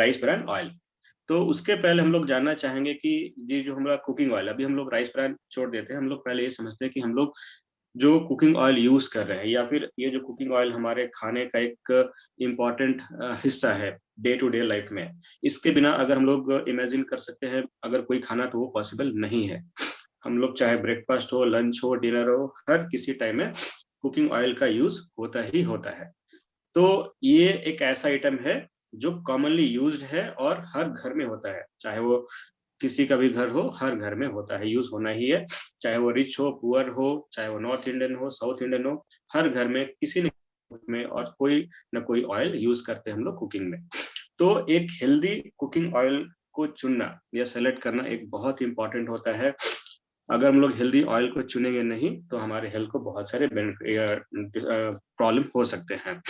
Rice bran oil. तो उसके पहले हम लोग जानना चाहेंगे कि ये जो हमारा कुकिंग ऑयल, अभी हम लोग राइस ब्रान छोड़ देते हैं, हम लोग पहले ये समझते हैं कि हम लोग जो कुकिंग ऑयल यूज कर रहे हैं या फिर ये जो कुकिंग ऑयल हमारे खाने का एक इम्पॉर्टेंट हिस्सा है डे टू डे लाइफ में, इसके बिना अगर हम लोग इमेजिन कर सकते हैं अगर कोई खाना तो वो पॉसिबल नहीं है। हम लोग चाहे ब्रेकफास्ट हो, लंच हो, डिनर हो, हर किसी टाइम में कुकिंग ऑयल का यूज होता ही होता है। तो ये एक ऐसा आइटम है जो कॉमनली यूज्ड है और हर घर में होता है, चाहे वो किसी का भी घर हो, हर घर में होता है, यूज होना ही है। चाहे वो रिच हो, पुअर हो, चाहे वो नॉर्थ इंडियन हो, साउथ इंडियन हो, हर घर में किसी न में और कोई न कोई ऑयल यूज करते हैं हम लोग कुकिंग में। तो एक हेल्दी कुकिंग ऑयल को चुनना या सेलेक्ट करना एक बहुत इंपॉर्टेंट होता है। अगर हम लोग हेल्दी ऑयल को चुनेंगे नहीं तो हमारे हेल्थ को बहुत सारे प्रॉब्लम हो सकते हैं।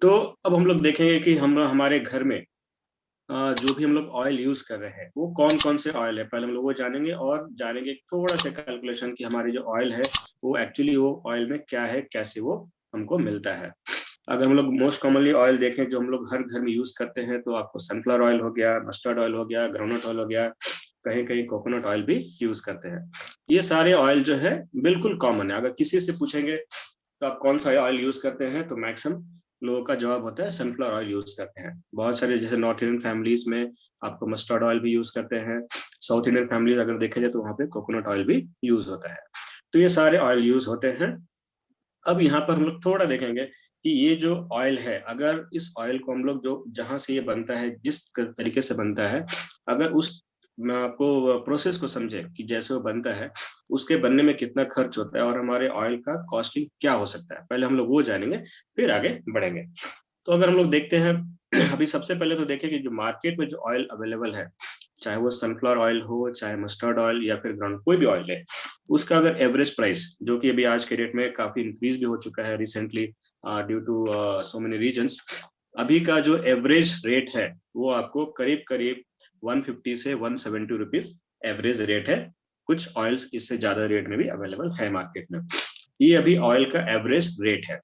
तो अब हम लोग देखेंगे कि हम हमारे घर में जो भी हम लोग ऑयल यूज कर रहे हैं वो कौन कौन से ऑयल है, पहले हम लोग वो जानेंगे और जानेंगे थोड़ा सा कैलकुलेशन कि हमारी जो ऑयल है वो एक्चुअली वो ऑयल में क्या है, कैसे वो हमको मिलता है। अगर हम लोग मोस्ट कॉमनली ऑयल देखें जो हम लोग हर घर में यूज करते हैं तो आपको सनफ्लावर ऑयल हो गया, मस्टर्ड ऑयल हो गया, ग्राउंडनट ऑयल हो गया, कहीं कहीं कोकोनट ऑयल भी यूज करते हैं। ये सारे ऑयल जो है बिल्कुल कॉमन है। अगर किसी से पूछेंगे तो आप कौन सा ऑयल यूज करते हैं तो मैक्सिमम लोगों का जवाब होता है सनफ्लावर ऑयल यूज करते हैं। बहुत सारे जैसे नॉर्थ इंडियन फैमिलीज में आपको मस्टर्ड ऑयल भी यूज करते हैं, साउथ इंडियन फैमिलीज अगर देखा जाए तो वहाँ पे कोकोनट ऑयल भी यूज होता है। तो ये सारे ऑयल यूज होते हैं। अब यहाँ पर हम लोग थोड़ा देखेंगे कि ये जो ऑयल है, अगर इस ऑयल को हम लोग जो जहां से ये बनता है, जिस तरीके से बनता है, अगर उस मैं आपको प्रोसेस को समझे कि जैसे वो बनता है उसके बनने में कितना खर्च होता है और हमारे ऑयल का कॉस्टिंग क्या हो सकता है, पहले हम लोग वो जानेंगे फिर आगे बढ़ेंगे। तो अगर हम लोग देखते हैं अभी सबसे पहले तो देखें कि जो मार्केट में जो ऑयल अवेलेबल है, चाहे वो सनफ्लावर ऑयल हो, चाहे मस्टर्ड ऑयल या फिर ग्राउंड कोई भी ऑयल है, उसका अगर एवरेज प्राइस जो कि अभी आज के डेट में काफी इंक्रीज भी हो चुका है recently due to so many reasons, अभी का जो एवरेज रेट है वो आपको करीब करीब 150 से 170 रुपीज एवरेज रेट है। कुछ ऑयल्स इससे ज्यादा रेट में भी अवेलेबल है मार्केट में। ये अभी ऑयल का एवरेज रेट है।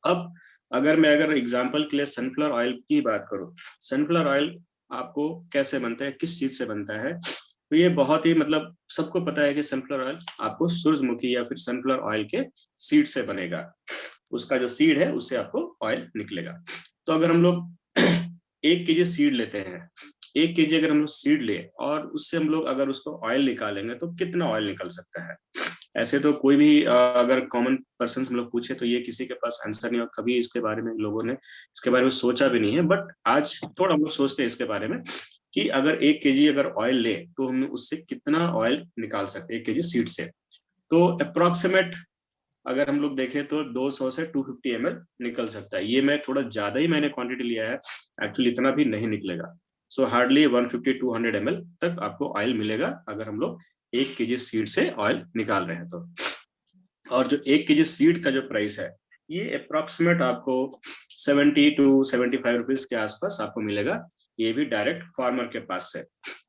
अब अगर एग्जांपल के लिए सनफ्लावर ऑयल की बात करूं, सनफ्लावर ऑयल आपको कैसे बनता है, किस चीज से बनता है, तो ये बहुत ही मतलब सबको पता है कि सनफ्लावर ऑयल आपको सूरजमुखी या फिर सनफ्लावर ऑयल के सीड से बनेगा। उसका जो सीड है उससे आपको ऑयल निकलेगा। तो अगर हम लोग 1 केजी सीड लेते हैं, 1 केजी अगर हम लोग सीड ले और उससे हम लोग अगर उसको ऑयल निकालेंगे तो कितना ऑयल निकल सकता है। ऐसे तो कोई भी अगर कॉमन पर्सन हम लोग पूछे तो ये किसी के पास आंसर नहीं, और कभी इसके बारे में लोगों ने इसके बारे में सोचा भी नहीं है। बट आज थोड़ा हम लोग सोचते हैं इसके बारे में कि अगर 1 केजी अगर ऑयल ले तो हम उससे कितना ऑयल निकाल सकते हैं 1 केजी सीड से। तो अप्रोक्सीमेट अगर हम लोग देखें तो 200 से 250 ml निकल सकता है। ये मैं थोड़ा ज्यादा ही मैंने क्वांटिटी लिया है, एक्चुअली इतना भी नहीं निकलेगा। सो हार्डली 150-200 ml तक आपको ऑयल मिलेगा अगर हम लोग 1 केजी सीड से ऑयल निकाल रहे हैं तो। और जो 1 केजी सीड का जो प्राइस है ये अप्रोक्सीमेट आपको 70 to 75 रुपीज के आसपास आपको मिलेगा। ये भी डायरेक्ट फार्मर के पास से।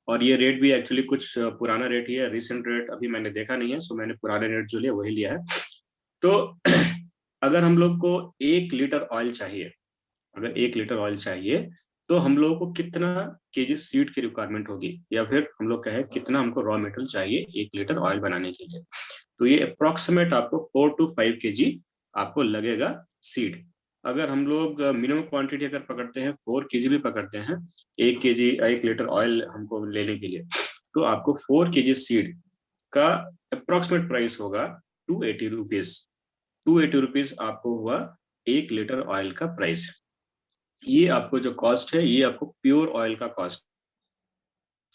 और ये रेट भी एक्चुअली कुछ पुराना रेट ही है, रिसेंट रेट अभी मैंने देखा नहीं है, सो मैंने पुराने रेट जो लिया वही लिया है। तो अगर हम लोग को 1 लीटर ऑयल चाहिए, अगर 1 लीटर ऑयल चाहिए तो हम लोगों को कितना केजी सीड की रिक्वायरमेंट होगी, या फिर हम लोग कहें कितना हमको रॉ मटेरियल चाहिए 1 लीटर ऑयल बनाने के लिए। तो ये अप्रोक्सीमेट आपको 4 to 5 केजी आपको लगेगा सीड। अगर हम लोग मिनिमम क्वांटिटी अगर पकड़ते हैं 4 केजी भी पकड़ते हैं, 1 केजी 1 लीटर ऑयल हमको लेने के लिए, तो आपको 4 केजी सीड का अप्रोक्सीमेट प्राइस होगा 280 रुपीज। 280 रुपीज आपको हुआ 1 लीटर ऑयल का प्राइस। ये आपको जो कॉस्ट है ये आपको प्योर ऑयल का कॉस्ट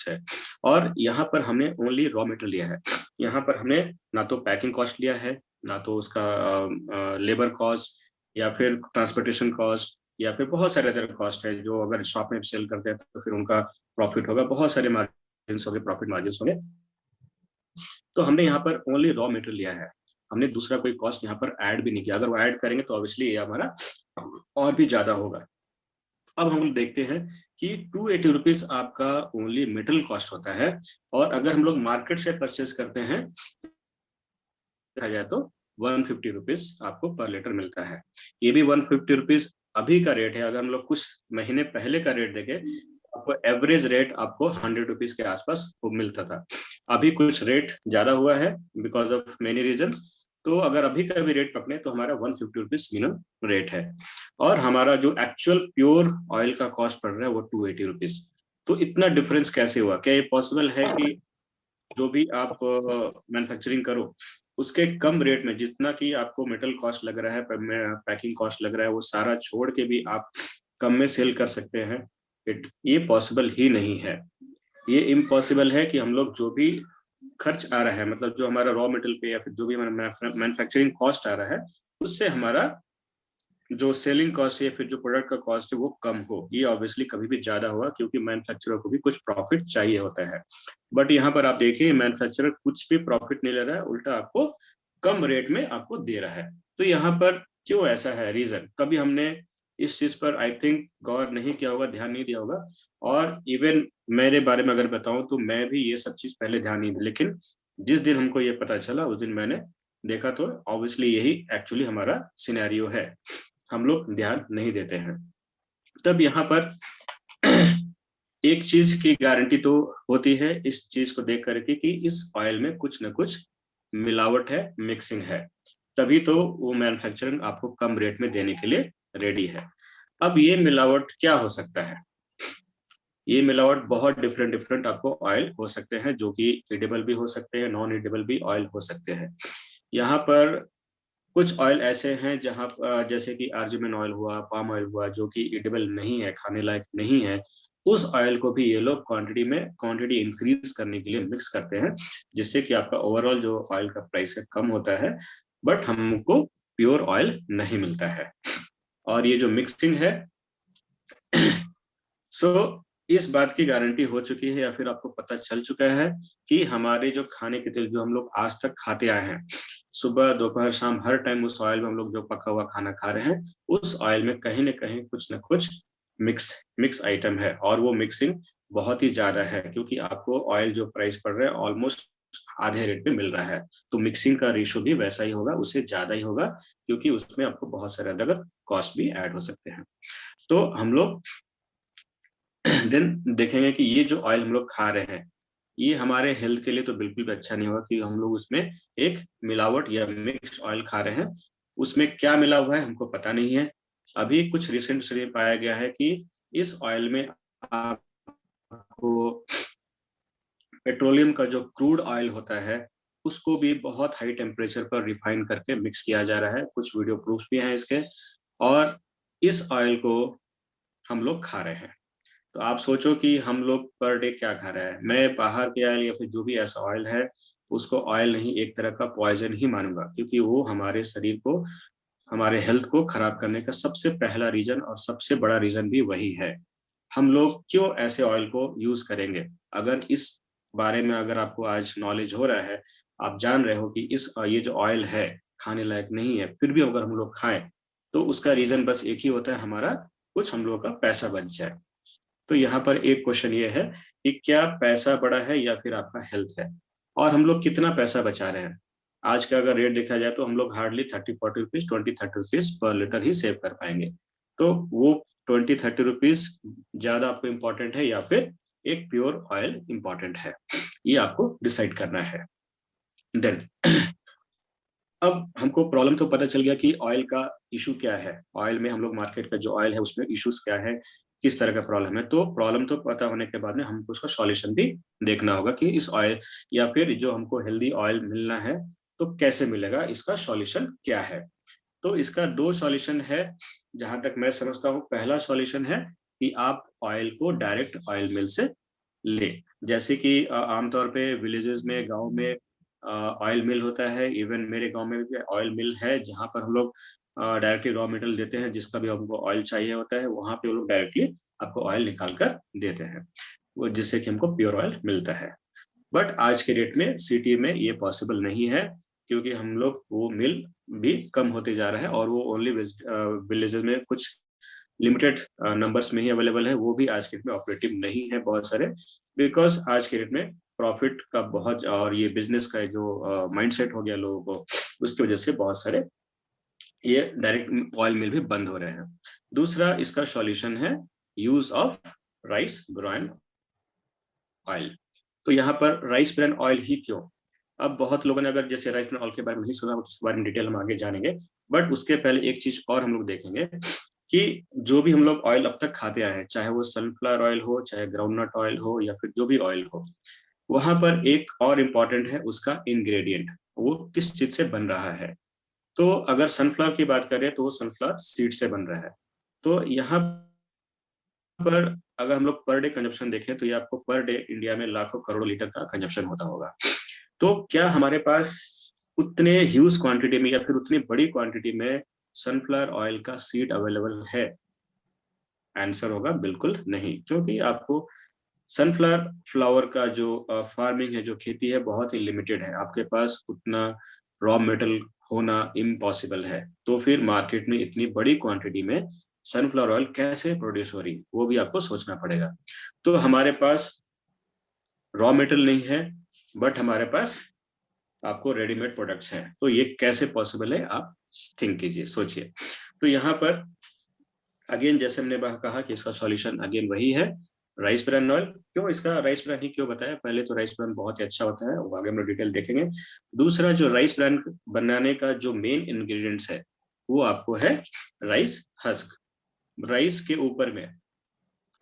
है। और यहाँ पर हमने ओनली रॉ मटेरियल लिया है। यहाँ पर हमने ना तो पैकिंग कॉस्ट लिया है, ना तो उसका लेबर कॉस्ट या फिर ट्रांसपोर्टेशन कॉस्ट, या फिर बहुत सारे अदर कॉस्ट है जो अगर शॉप में सेल करते हैं तो फिर उनका प्रॉफिट होगा, बहुत सारे मार्जिन हो गए, प्रॉफिट मार्जिन हो गए। तो हमने यहाँ पर ओनली रॉ मटेरियल लिया है, हमने दूसरा कोई कॉस्ट यहाँ पर ऐड भी नहीं किया। अगर वो ऐड करेंगे तो ऑब्वियसली ये हमारा और भी ज्यादा होगा। अब हम लोग देखते हैं कि 280 रुपीज आपका ओनली मेटल कॉस्ट होता है। और अगर हम लोग मार्केट से परचेज करते हैं देखा जाए तो 150 रुपीज आपको पर लीटर मिलता है। ये भी 150 रुपीज अभी का रेट है, अगर हम लोग कुछ महीने पहले का रेट देखें, आपको एवरेज रेट आपको 100 रुपीज के आसपास वो मिलता था। अभी कुछ रेट ज्यादा हुआ है बिकॉज ऑफ मेनी रीजंस। तो अगर अभी का भी रेट पकड़े तो हमारा 150 रुपीज मिनिमम रेट है, और हमारा जो एक्चुअल प्योर ऑयल का कॉस्ट पड़ रहा है वो 280 रुपीज। तो इतना डिफरेंस कैसे हुआ? क्या ये पॉसिबल है कि जो भी आप मैन्युफैक्चरिंग करो उसके कम रेट में, जितना कि आपको मेटल कॉस्ट लग रहा है, पैकिंग कॉस्ट लग रहा है, वो सारा छोड़ के भी आप कम में सेल कर सकते हैं? ये पॉसिबल ही नहीं है। ये इम्पॉसिबल है कि हम लोग जो भी खर्च आ रहा है, मतलब जो हमारा रॉ मटेरियल पे या फिर जो भी हमारा मैन्युफैक्चरिंग कॉस्ट आ रहा है, उससे हमारा जो सेलिंग कॉस्ट है या फिर जो प्रोडक्ट का कॉस्ट है वो कम हो। ये ऑब्वियसली कभी भी ज्यादा होगा, क्योंकि मैन्युफैक्चरर को भी कुछ प्रॉफिट चाहिए होता है। बट यहाँ पर आप देखिए, मैन्युफैक्चरर कुछ भी प्रॉफिट नहीं ले रहा है, उल्टा आपको कम रेट में आपको दे रहा है। तो यहाँ पर क्यों ऐसा है? रीजन कभी हमने इस चीज पर आई थिंक गौर नहीं किया होगा, ध्यान नहीं दिया होगा। और इवन मेरे बारे में अगर बताऊं तो मैं भी ये सब चीज पहले ध्यान नहीं दी, लेकिन जिस दिन हमको ये पता चला उस दिन मैंने देखा, तो ऑब्वियसली यही एक्चुअली हमारा सिनेरियो है, हम लोग ध्यान नहीं देते हैं। तब यहाँ पर एक चीज की गारंटी तो होती है इस चीज को देख करके कि इस ऑयल में कुछ न कुछ मिलावट है, मिक्सिंग है, तभी तो वो मैन्युफैक्चरिंग आपको कम रेट में देने के लिए रेडी है। अब ये मिलावट क्या हो सकता है? ये मिलावट बहुत डिफरेंट डिफरेंट आपको ऑयल हो सकते हैं, जो कि एडिबल भी हो सकते हैं, नॉन एडिबल भी ऑयल हो सकते हैं। यहाँ पर कुछ ऑयल ऐसे हैं जहाँ जैसे कि आर्जुमेन ऑयल हुआ, पाम ऑयल हुआ, जो कि एडिबल नहीं है, खाने लायक नहीं है। उस ऑयल को भी ये लोग क्वांटिटी इंक्रीज करने के लिए मिक्स करते हैं, जिससे कि आपका ओवरऑल जो ऑयल का प्राइस है कम होता है, बट हमको प्योर ऑयल नहीं मिलता है। और ये जो मिक्सिंग है सो इस बात की गारंटी हो चुकी है या फिर आपको पता चल चुका है कि हमारे जो खाने के तेल जो हम लोग आज तक खाते आए हैं, सुबह दोपहर शाम हर टाइम उस ऑयल में हम लोग जो पका हुआ खाना खा रहे हैं, उस ऑयल में कहीं ना कहीं कुछ ना कुछ मिक्स मिक्स आइटम है। और वो मिक्सिंग बहुत ही ज्यादा है, क्योंकि आपको ऑयल जो प्राइस पड़ रहा है ऑलमोस्ट आधे रेट पे मिल रहा है, तो मिक्सिंग का रेशो भी वैसा ही होगा, उससे ज्यादा ही होगा, क्योंकि उसमें आपको बहुत सारे अलग कॉस्ट भी ऐड हो सकते हैं। तो हम लोग देन देखेंगे कि ये जो ऑयल हम लोग खा रहे हैं, ये हमारे हेल्थ के लिए तो बिल्कुल भी अच्छा नहीं होगा कि हम लोग उसमें एक मिलावट या मिक्स ऑयल खा रहे हैं। उसमें क्या मिला हुआ है हमको पता नहीं है। अभी कुछ रिसेंट स्टडी में पाया गया है कि इस ऑयल में आपको पेट्रोलियम का जो क्रूड ऑयल होता है उसको भी बहुत हाई टेम्परेचर पर रिफाइन करके मिक्स किया जा रहा है। कुछ वीडियो प्रूफ भी हैं इसके, और इस ऑयल को हम लोग खा रहे हैं। तो आप सोचो कि हम लोग पर डे क्या खा रहे हैं। मैं बाहर के ऑयल या फिर जो भी ऐसा ऑयल है उसको ऑयल नहीं, एक तरह का पॉइजन ही मानूंगा, क्योंकि वो हमारे शरीर को, हमारे हेल्थ को खराब करने का सबसे पहला रीजन और सबसे बड़ा रीजन भी वही है। हम लोग क्यों ऐसे ऑयल को यूज करेंगे? अगर इस बारे में अगर आपको आज नॉलेज हो रहा है, आप जान रहे हो कि ये जो ऑयल है खाने लायक नहीं है, फिर भी अगर हम लोग खाएं तो उसका रीजन बस एक ही होता है, हमारा कुछ हम लोगों का पैसा बच जाए। तो यहाँ पर एक क्वेश्चन ये है कि क्या पैसा बड़ा है या फिर आपका हेल्थ है, और हम लोग कितना पैसा बचा रहे हैं? आज का अगर रेट देखा जाए तो हम लोग hardly 30-40 rupees, 20-30 rupees per litre ही सेव कर पाएंगे। तो वो 20-30 रुपीज ज्यादा आपको इम्पोर्टेंट है या फिर एक प्योर ऑयल इम्पोर्टेंट है, ये आपको डिसाइड करना है। देन अब हमको प्रॉब्लम तो पता चल गया कि ऑयल का इशू क्या है, ऑयल में हम लोग मार्केट का जो ऑयल है उसमें इश्यूज क्या है, किस तरह का प्रॉब्लम है। तो प्रॉब्लम तो पता होने के बाद में हमको उसका सॉल्यूशन भी देखना होगा कि इस ऑयल या फिर जो हमको हेल्दी ऑयल मिलना है तो कैसे मिलेगा, इसका सॉल्यूशन क्या है। तो इसका दो सॉल्यूशन है जहां तक मैं समझता हूँ। पहला सॉल्यूशन है कि आप ऑयल को डायरेक्ट ऑयल मिल से ले, जैसे कि आमतौर पे विलेजेस में, गांव में ऑयल मिल होता है। इवन मेरे गांव में भी ऑयल मिल है जहां पर हम लोग डायरेक्टली रॉ मटेरियल देते हैं, जिसका भी हमको ऑयल चाहिए होता है वहां पे वो लोग डायरेक्टली आपको ऑयल निकाल कर देते हैं, वो जिससे कि हमको प्योर ऑयल मिलता है। बट आज के डेट में सिटी में ये पॉसिबल नहीं है, क्योंकि हम लोग वो मिल भी कम होते जा रहा है, और वो ओनली विलेजेस में कुछ लिमिटेड नंबर्स में ही अवेलेबल है, वो भी आज के डेट में ऑपरेटिव नहीं है बहुत सारे। बिकॉज आज के डेट में प्रॉफिट का बहुत, और ये बिजनेस का जो माइंडसेट हो गया लोगों को, उसकी वजह से बहुत सारे ये डायरेक्ट ऑयल मिल भी बंद हो रहे हैं। दूसरा इसका सॉल्यूशन है use of rice bran oil. तो यहाँ पर राइस ब्रान ऑयल ही क्यों? अब बहुत लोगों ने अगर जैसे राइस ब्रान ऑयल के बारे में नहीं सुना, उसके बारे में डिटेल हम आगे जानेंगे। बट उसके पहले एक चीज और हम लोग देखेंगे कि जो भी हम लोग ऑयल अब तक खाते आए हैं, चाहे वो सनफ्लावर ऑयल हो, चाहे ग्राउंडनट ऑयल हो, या फिर जो भी ऑयल हो, वहां पर एक और इम्पॉर्टेंट है उसका इंग्रेडिएंट, वो किस चीज से बन रहा है। तो अगर सनफ्लावर की बात करें तो वो सनफ्लावर सीड से बन रहा है। तो यहाँ पर अगर हम लोग पर डे कंजप्शन देखें तो ये आपको पर डे इंडिया में लाखों करोड़ों लीटर का कंजप्शन होता होगा। तो क्या हमारे पास उतने ह्यूज क्वांटिटी में या फिर उतनी बड़ी क्वांटिटी में सनफ्लावर ऑयल का सीड अवेलेबल है? आंसर होगा बिल्कुल नहीं, क्योंकि आपको सनफ्लावर फ्लावर का जो फार्मिंग है, जो खेती है, बहुत ही लिमिटेड है। आपके पास उतना रॉ मेटल होना इम्पॉसिबल है। तो फिर मार्केट में इतनी बड़ी क्वांटिटी में सनफ्लावर ऑयल कैसे प्रोड्यूस हो रही, वो भी आपको सोचना पड़ेगा। तो हमारे पास रॉ मेटल नहीं है, बट हमारे पास आपको रेडीमेड प्रोडक्ट्स हैं। तो ये कैसे पॉसिबल है, आप थिंक कीजिए, सोचिए। तो यहाँ पर अगेन जैसे हमने कहा कि इसका सॉल्यूशन अगेन वही है, राइस ब्रान ऑयल। क्यों इसका राइस ब्रान ही क्यों बताया? पहले तो राइस ब्रान बहुत ही अच्छा होता है, वो आगे हम लोग डिटेल देखेंगे। दूसरा, जो राइस ब्रान बनाने का जो मेन इंग्रेडिएंट्स है, वो आपको है राइस हस्क। राइस के ऊपर में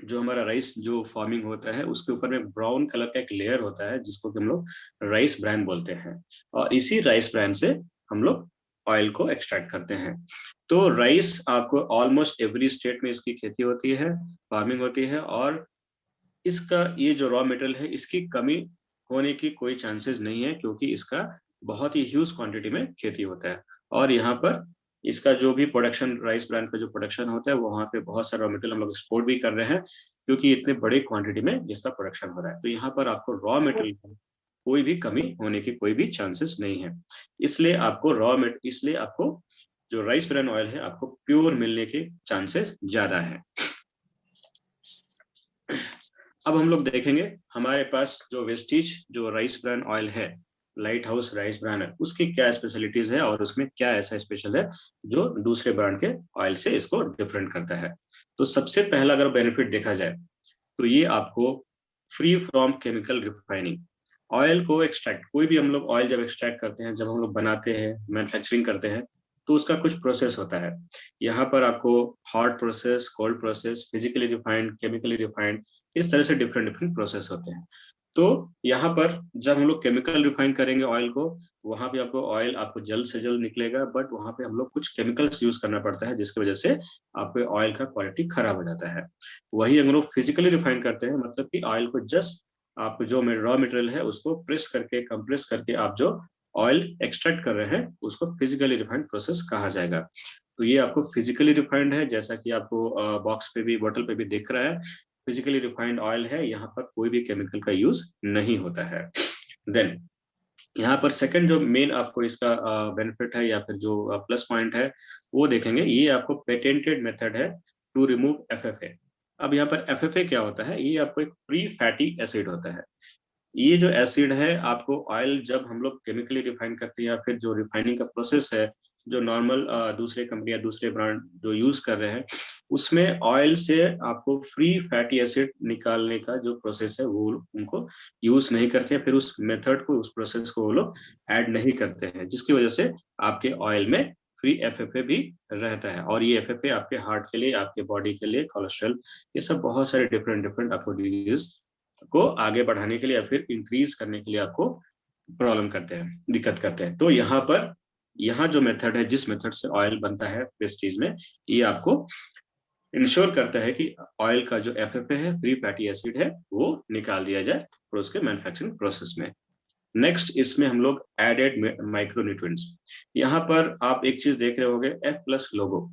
जो हमारा राइस जो फार्मिंग होता है, उसके ऊपर में ब्राउन कलर का एक लेयर होता है, जिसको कि हम लोग राइस ब्रान बोलते हैं। और इसी राइस ब्रान से हम लोग ऑयल को एक्सट्रैक्ट करते हैं। तो राइस आपको ऑलमोस्ट एवरी स्टेट में इसकी खेती होती है, फार्मिंग होती है, और इसका ये जो रॉ मटेरियल है, इसकी कमी होने की कोई चांसेस नहीं है, क्योंकि इसका बहुत ही ह्यूज क्वांटिटी में खेती होता है। और यहाँ पर इसका जो भी प्रोडक्शन, राइस ब्रांड का जो प्रोडक्शन होता है, वो वहाँ पे बहुत सारा रॉ मटेरियल हम लोग एक्सपोर्ट भी कर रहे हैं, क्योंकि इतने बड़े क्वांटिटी में इसका प्रोडक्शन हो रहा है। तो यहाँ पर आपको रॉ मटेरियल कोई भी कमी होने की कोई भी चांसेस नहीं है। इसलिए आपको जो राइस ब्रान ऑयल है, आपको प्योर मिलने के चांसेस ज्यादा है। अब हम लोग देखेंगे हमारे पास जो वेस्टीज जो राइस ब्रान ऑयल है, लाइट हाउस राइस ब्रान है, उसकी क्या स्पेशलिटीज है और उसमें क्या ऐसा स्पेशल है जो दूसरे ब्रांड के ऑयल से इसको डिफरेंट करता है। तो सबसे पहला अगर बेनिफिट देखा जाए, तो ये आपको free from chemical refining. Oil को एक्सट्रैक्ट, कोई भी हम लोग ऑयल जब एक्सट्रैक्ट करते हैं, जब हम लोग बनाते हैं, मैन्युफैक्चरिंग करते हैं, तो उसका कुछ प्रोसेस होता है। यहाँ पर आपको hot process, cold process, physically refined, chemically refined, इस तरह से डिफरेंट डिफरेंट प्रोसेस होते हैं। तो यहाँ पर जब हम लोग केमिकल रिफाइन करेंगे ऑयल को, वहां पे आपको ऑयल आपको जल्द से जल्द निकलेगा, बट वहां पे हम लोग कुछ केमिकल्स यूज करना पड़ता है, जिसकी वजह से आपके ऑयल का क्वालिटी खराब हो जाता है। वही अगर लोग फिजिकली रिफाइन करते हैं, मतलब कि ऑयल को जस्ट आप जो रॉ मटेरियल है उसको प्रेस करके, कंप्रेस करके आप जो ऑयल एक्सट्रैक्ट कर रहे हैं, उसको फिजिकली रिफाइंड प्रोसेस कहा जाएगा। तो ये आपको फिजिकली रिफाइंड है, जैसा कि आपको बॉक्स पे भी, बोतल पे भी दिख रहा है, फिजिकली रिफाइंड ऑयल है। यहाँ पर कोई भी केमिकल का यूज नहीं होता है। देन यहाँ पर सेकंड जो मेन आपको इसका बेनिफिट है या फिर जो प्लस पॉइंट है, वो देखेंगे। ये आपको पेटेंटेड मेथड है टू रिमूव एफएफए। अब यहाँ पर एफएफए क्या होता है? ये आपको एक फ्री फैटी एसिड होता है। ये जो एसिड है, आपको ऑयल जब हम लोग केमिकली रिफाइन करते हैं, या फिर जो रिफाइनिंग का प्रोसेस है, जो नॉर्मल दूसरे कंपनी या दूसरे ब्रांड जो यूज कर रहे हैं, उसमें ऑयल से आपको फ्री फैटी एसिड निकालने का जो प्रोसेस है, वो उनको यूज नहीं करते हैं। फिर उस मेथड को, उस प्रोसेस को वो लोग ऐड नहीं करते हैं, जिसकी वजह से आपके ऑयल में फ्री एफएफए भी रहता है। और ये एफएफए आपके हार्ट के लिए, आपके बॉडी के लिए, कोलेस्ट्रॉल, ये सब बहुत सारे डिफरेंट डिफरेंट आपको डिजीज को आगे बढ़ाने के लिए या फिर इंक्रीज करने के लिए आपको प्रॉब्लम करते हैं, दिक्कत करते हैं। तो यहाँ पर, यहाँ जो मेथड है, जिस मेथड से ऑयल बनता है वेस्टीज में, ये आपको इंश्योर करता है कि ऑयल का जो एफएफए है, फ्री फैटी एसिड है, वो निकाल दिया जाए और उसके मैन्युफैक्चरिंग प्रोसेस में। नेक्स्ट, इसमें हम लोग एडेड माइक्रो न्यूट्रिएंट्स। यहाँ पर आप एक चीज देख रहे होंगे, एफ प्लस लोगो।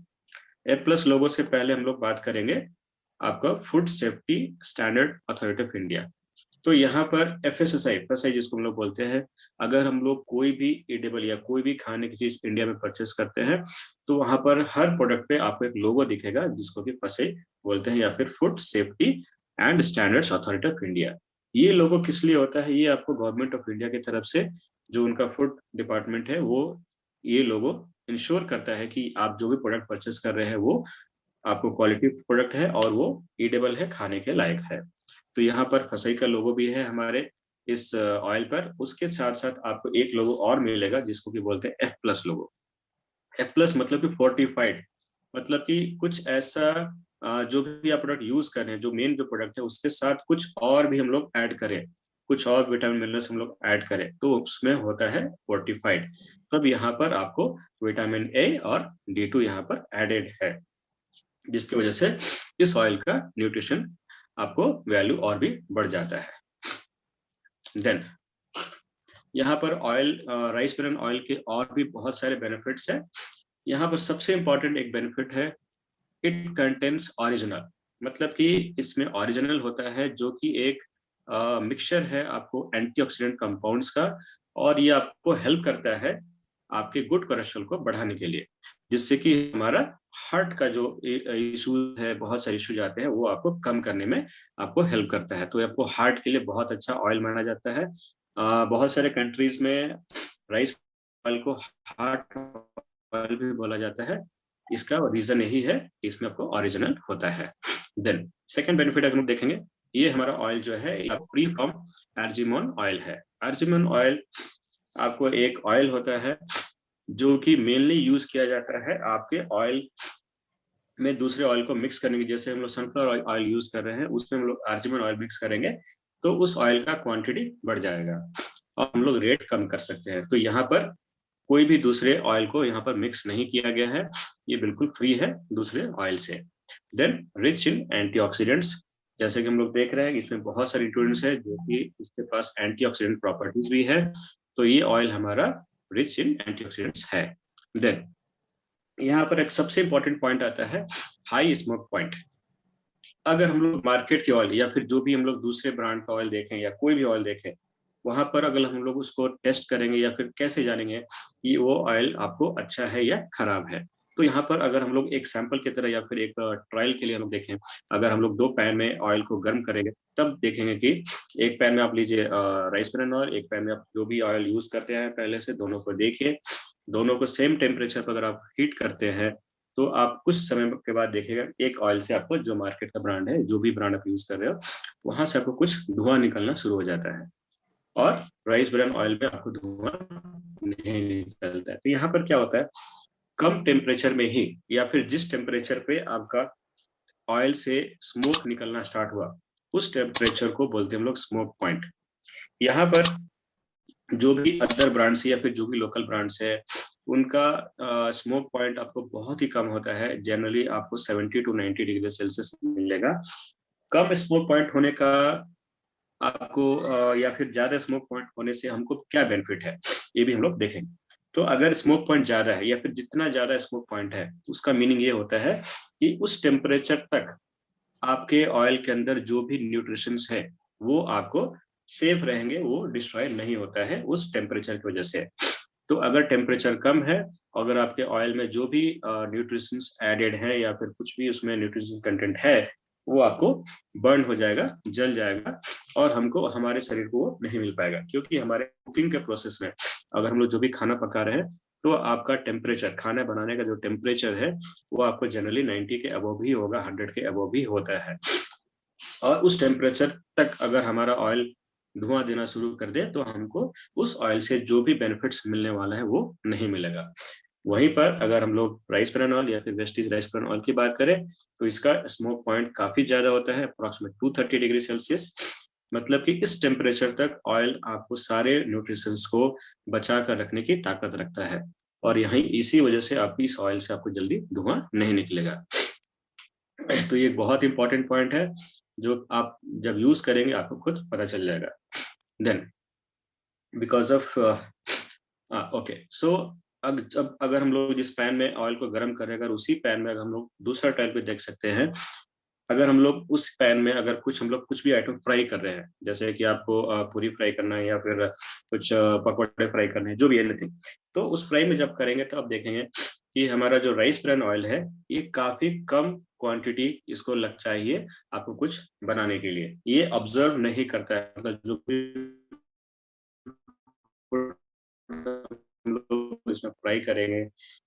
एफ प्लस लोगो से पहले हम लोग बात करेंगे आपका food safety standard authority of India. तो यहाँ पर एफएसएसआई, एफएसआई जिसको हम लोग बोलते हैं, अगर हम लोग कोई भी एडेबल या कोई भी खाने की चीज इंडिया में परचेस करते हैं, तो वहां पर हर प्रोडक्ट पे आपको एक लोगो दिखेगा, जिसको कि फसे बोलते हैं, या फिर food safety and standards authority of India. ये लोगो किस लिए होता है? ये आपको गवर्नमेंट ऑफ इंडिया की तरफ से, जो उनका फूड डिपार्टमेंट है, वो ये लोगो इंश्योर करता है कि आप जो भी प्रोडक्ट परचेस कर रहे हैं, वो आपको क्वालिटी प्रोडक्ट है और वो ईटेबल है, खाने के लायक है। तो यहाँ पर फसई का लोगो भी है हमारे इस ऑयल पर। उसके साथ साथ आपको एक लोगो और मिलेगा जिसको कि बोलते हैं एफ प्लस लोगो। एफ प्लस मतलब कि फोर्टिफाइड, मतलब कि कुछ ऐसा जो भी आप प्रोडक्ट यूज कर रहे हैं, जो मेन जो प्रोडक्ट है उसके साथ कुछ और भी हम लोग ऐड करें, कुछ और विटामिन मिनरल्स हम लोग ऐड करें तो उसमें होता है फोर्टिफाइड। तब यहाँ पर आपको विटामिन ए और D2 यहाँ पर एडेड है, जिसकी वजह से इस ऑयल का न्यूट्रिशन आपको वैल्यू और भी बढ़ जाता है। देन यहाँ पर ऑयल, राइस ब्रान ऑयल के और भी बहुत सारे बेनिफिट्स हैं। यहाँ पर सबसे इंपॉर्टेंट एक बेनिफिट है, इट कंटेन्स ओरिजिनल, मतलब कि इसमें ओरिजिनल होता है जो कि एक मिक्सचर है आपको एंटीऑक्सीडेंट कंपाउंड्स का, और ये आपको हेल्प करता है आपके गुड कोलेस्ट्रॉल को बढ़ाने के लिए, जिससे कि हमारा हार्ट का जो इश्यूज है, बहुत सारे इश्यूज आते हैं, वो आपको कम करने में आपको हेल्प करता है। तो ये आपको हार्ट के लिए बहुत अच्छा ऑयल माना जाता है। बहुत सारे कंट्रीज में राइस ऑयल को हार्ट ऑयल भी बोला जाता है। इसका रीजन यही है कि इसमें आपको ओरिजिनल होता है। देन सेकंड बेनिफिट अगर हम देखेंगे, ये हमारा ऑयल जो है फ्री फ्रॉम आर्जिमोन ऑयल है। आर्जिमोन ऑयल आपको एक ऑयल होता है जो कि मेनली यूज किया जाता है आपके ऑयल में दूसरे ऑयल को मिक्स करने की। जैसे हम लोग सनफ्लावर ऑयल यूज कर रहे हैं, उसमें हम लोग आर्जिमोन ऑयल मिक्स करेंगे तो उस ऑयल का क्वांटिटी बढ़ जाएगा और हम लोग रेट कम कर सकते हैं। तो यहाँ पर कोई भी दूसरे ऑयल को यहाँ पर मिक्स नहीं किया गया है, ये बिल्कुल फ्री है दूसरे ऑयल से। देन रिच इन एंटीऑक्सीडेंट्स, जैसे कि हम लोग देख रहे हैं इसमें बहुत सारे इंग्रेडिएंट्स है जो कि इसके पास एंटीऑक्सीडेंट प्रॉपर्टीज भी है, तो ये ऑयल हमारा रिच इन एंटीऑक्सीडेंट्स है। देन यहाँ पर एक सबसे इंपॉर्टेंट पॉइंट आता है, हाई स्मोक पॉइंट। अगर हम लोग मार्केट के ऑयल या फिर जो भी हम लोग दूसरे ब्रांड का ऑयल देखें या कोई भी ऑयल देखें, वहां पर अगर हम लोग उसको टेस्ट करेंगे या फिर कैसे जानेंगे कि वो ऑयल आपको अच्छा है या खराब है। तो यहाँ पर अगर हम लोग एक सैंपल की तरह या फिर एक ट्रायल के लिए हम लोग देखें, अगर हम लोग दो पैन में ऑयल को गर्म करेंगे तब देखेंगे कि एक पैन में आप लीजिए राइस ब्रान ऑयल, एक पैन में आप जो भी ऑयल यूज करते हैं पहले से, दोनों को देखिए, दोनों को सेम टेम्परेचर पर अगर आप हीट करते हैं तो आप कुछ समय के बाद देखिएगा एक ऑयल से आपको, जो मार्केट का ब्रांड है, जो भी ब्रांड आप यूज कर रहे हो, वहां से आपको कुछ धुआं निकलना शुरू हो जाता है और राइस ब्रान ऑयल में आपको धुआं नहीं निकलता है। तो यहाँ पर क्या होता है, कम टेम्परेचर में ही या फिर जिस टेम्परेचर पे आपका ऑयल से स्मोक निकलना स्टार्ट हुआ, उस टेम्परेचर को बोलते हैं हम लोग स्मोक पॉइंट। यहाँ पर जो भी अदर ब्रांड्स है या फिर जो भी लोकल ब्रांड्स है, उनका स्मोक पॉइंट आपको बहुत ही कम होता है। जनरली आपको 70 टू 90 डिग्री सेल्सियस मिलेगा। कम स्मोक पॉइंट होने का आपको या फिर ज्यादा स्मोक पॉइंट होने से हमको क्या बेनिफिट है, ये भी हम लोग देखेंगे। तो अगर स्मोक पॉइंट ज्यादा है या फिर जितना ज्यादा स्मोक पॉइंट है, उसका मीनिंग ये होता है कि उस टेम्परेचर तक आपके ऑयल के अंदर जो भी न्यूट्रिशंस है वो आपको सेफ रहेंगे, वो डिस्ट्रॉय नहीं होता है उस टेम्परेचर की वजह से। तो अगर टेम्परेचर कम है, अगर आपके ऑयल में जो भी न्यूट्रिशंस एडेड है या फिर कुछ भी उसमें न्यूट्रिशन कंटेंट है, वो आपको बर्न हो जाएगा, जल जाएगा और हमको, हमारे शरीर को वो नहीं मिल पाएगा। क्योंकि हमारे कुकिंग के प्रोसेस में अगर हम लोग जो भी खाना पका रहे हैं, तो आपका टेम्परेचर, खाना बनाने का जो टेम्परेचर है, वो आपको जनरली 90 के अबव ही होगा, 100 के अबव ही होता है। और उस टेम्परेचर तक अगर हमारा ऑयल धुआं देना शुरू कर दे, तो हमको उस ऑयल से जो भी बेनिफिट्स मिलने वाला है वो नहीं मिलेगा। वहीं पर अगर हम लोग राइस ब्रान ऑयल या फिर वेस्टीज राइस ब्रान ऑयल की बात करें, तो इसका स्मोक पॉइंट काफी ज्यादा होता है, अप्रॉक्सीमेट 230 डिग्री सेल्सियस। मतलब कि इस टेम्परेचर तक ऑयल आपको सारे न्यूट्रिशंस को बचा कर रखने की ताकत रखता है, और यही इसी वजह से आपकी इस ऑयल से आपको जल्दी धुआं नहीं निकलेगा। तो ये एक बहुत इंपॉर्टेंट पॉइंट है जो आप जब यूज करेंगे आपको खुद पता चल जाएगा। देन बिकॉज ऑफ ओके, सो जब अगर हम लोग जिस पैन में ऑयल को गर्म करें, अगर उसी पैन में अगर हम लोग दूसरा टाइप भी देख सकते हैं, अगर हम लोग उस पैन में अगर कुछ हम लोग कुछ भी आइटम फ्राई कर रहे हैं, जैसे कि आपको पूरी फ्राई करना है या फिर कुछ पकौड़े फ्राई करने हैं, जो भी एनीथिंग, तो उस फ्राई में जब करेंगे तो आप देखेंगे कि हमारा जो राइस ब्रान ऑयल है, ये काफी कम क्वांटिटी इसको लग चाहिए आपको कुछ बनाने के लिए। ये ऑब्जर्व नहीं करता है, मतलब जो भी हम लोग इसमें फ्राई करेंगे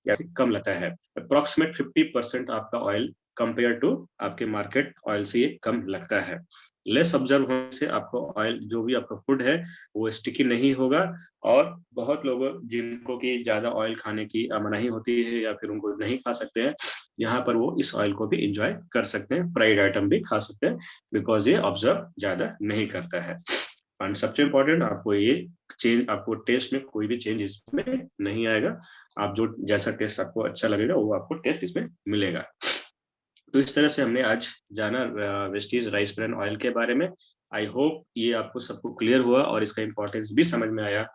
या फिर कम लगता है। अप्रोक्सीमेट 50% आपका ऑयल कंपेयर टू आपके मार्केट ऑयल से ये कम लगता है। लेस ऑब्जर्व होने से आपको ऑयल जो भी आपका फूड है वो स्टिकी नहीं होगा, और बहुत लोगों जिनको कि ज़्यादा ऑयल खाने की मनाही होती है या फिर उनको नहीं खा सकते हैं, यहाँ पर वो इस ऑयल को भी एंजॉय कर सकते हैं, फ्राइड आइटम भी खा सकते हैं, बिकॉज़ ये ऑब्जर्व ज़्यादा नहीं करता है। एंड सबसे इम्पोर्टेंट आपको ये चेंज, आपको टेस्ट में कोई भी चेंज इसमें नहीं आएगा। आप जो जैसा टेस्ट आपको अच्छा लगेगा वो आपको टेस्ट इसमें मिलेगा। तो इस तरह से हमने आज जाना वेस्टीज राइस ब्रान ऑयल के बारे में। आई होप ये आपको सबको क्लियर हुआ और इसका इम्पोर्टेंस भी समझ में आया।